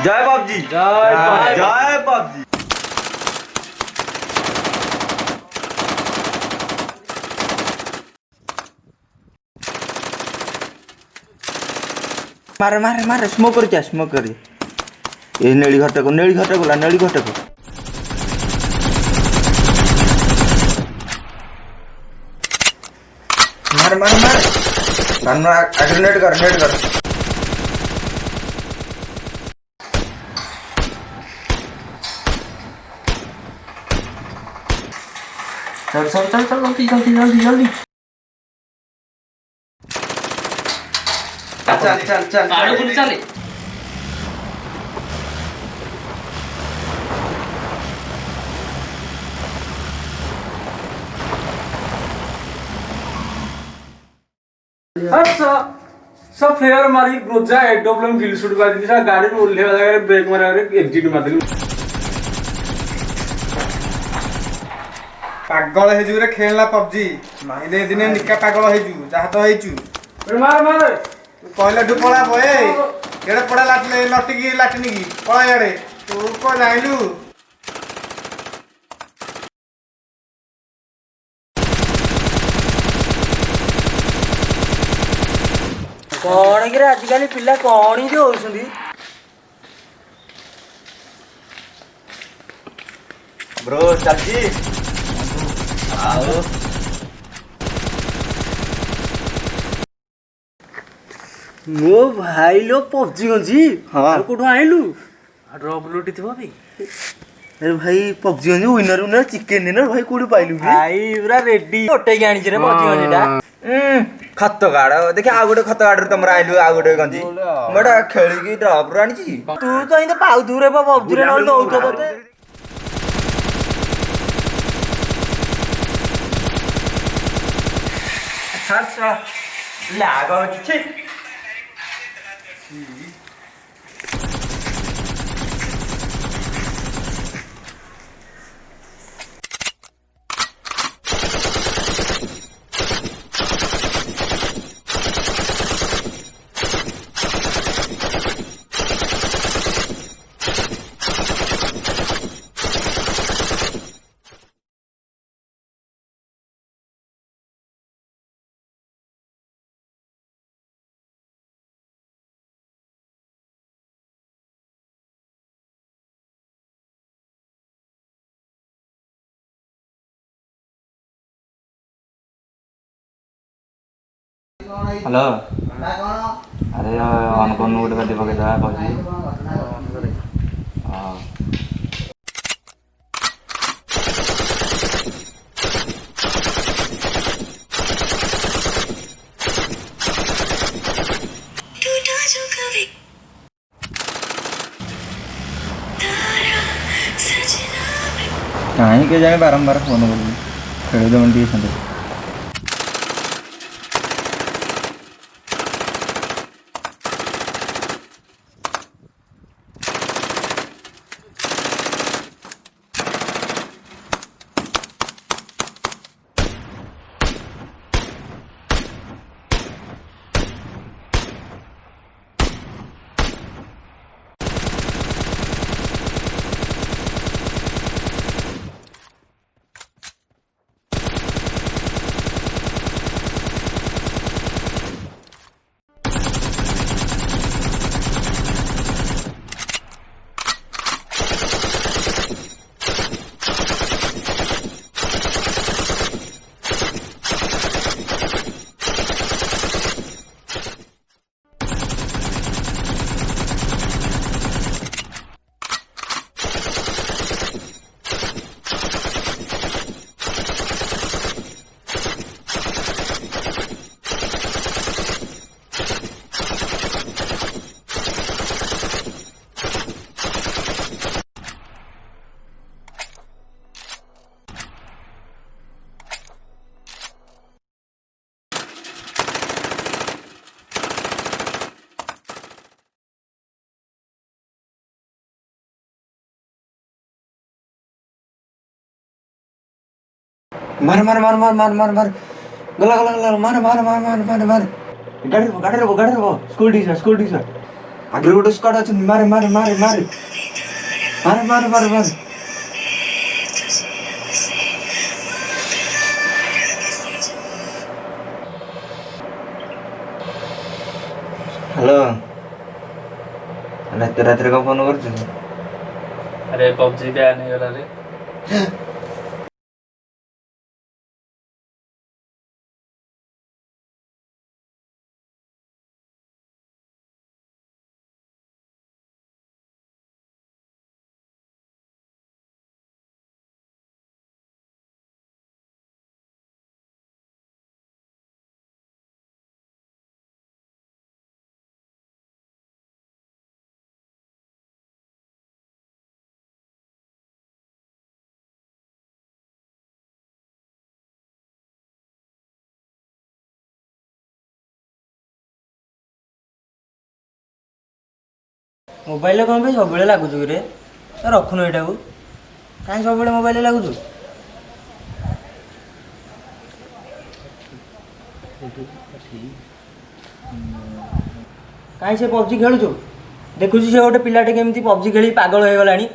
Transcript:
जय पबजी जय पबजी। मारे मारे मारे स्मोक कर स्मोक कर ये नेली घट को नेली घट को मारे मारे मारे आगे नेट कर चल जल्दी चल अच्छा सब फेयर मारी रोजा एक डबल गिल शूट कर दी सा गाड़ी में उल्ले वाला ब्रेक मारा एग्जिट मार दी पागल हे जुरे खेलना पबजी माइले दिने निका पागल हे जु जहा तो हे जु मार मार तू कहले डु पळा बए केडे पड़ा लाटले लटिकी लाटनी की पळा याडे तू को जाइलु कौन कि आजिकल पिला कौन ही होउछंदी ब्रो चल जी आओ मो भाई लो पबजी गंजी हां कोठो आइलु ड्रॉप लूटी थबो बे अरे भाई पबजी गंजी विनर चिकन डिनर भाई कोडी पाइलु भाई पूरा रेडी ओटे के आनी रे पबजी गंजीटा खत गाड़ देखि आ गोटे खत गाड़ तुमरा आइलु आ गोटे गंजी मडा खेली की ड्रॉप रानी छी तू तो इन पाउ दूरे पबजी रे न दउ तो तते अच्छा लागो छी हेलो अरे ऑन कौन नोट कर दीपक जा पबजी हां कहीं के जाए बारंबार फोन कर खेल दो मंडी संदे मार मार मार मार मार मार मार गला गला गला मार मार मार मार मार मार गाड़ी रो स्कूल टीचर ଆଗରେ ଗୋଟେ ସ୍କ୍ୱାଡ୍ ଅଛନ୍ତି ମାରେ ମାରେ ମାରେ ମାରେ ମାରେ ମାରେ ମାରେ ମାରେ ହ୍ୟାଲୋ ରାତିରେ କଣ ଫୋନ କରୁଛୁ? ଆରେ PUBG ବ୍ୟାନ୍ ହେଇଗଲା ରେ। ମୋବାଇଲରେ କ'ଣ ପାଇଁ ସବୁବେଳେ ଲାଗୁଛୁ କିରେ? ରଖୁନୁ ଏଇଟାକୁ, କାହିଁ ସବୁବେଳେ ମୋବାଇଲରେ ଲାଗୁଛୁ? କାହିଁ ସେ PUBG ଖେଳୁଛୁ? ଦେଖୁଛୁ ସେ ଗୋଟେ ପିଲାଟେ କେମିତି PUBG ଖେଳି ପାଗଳ ହେଇଗଲାଣି।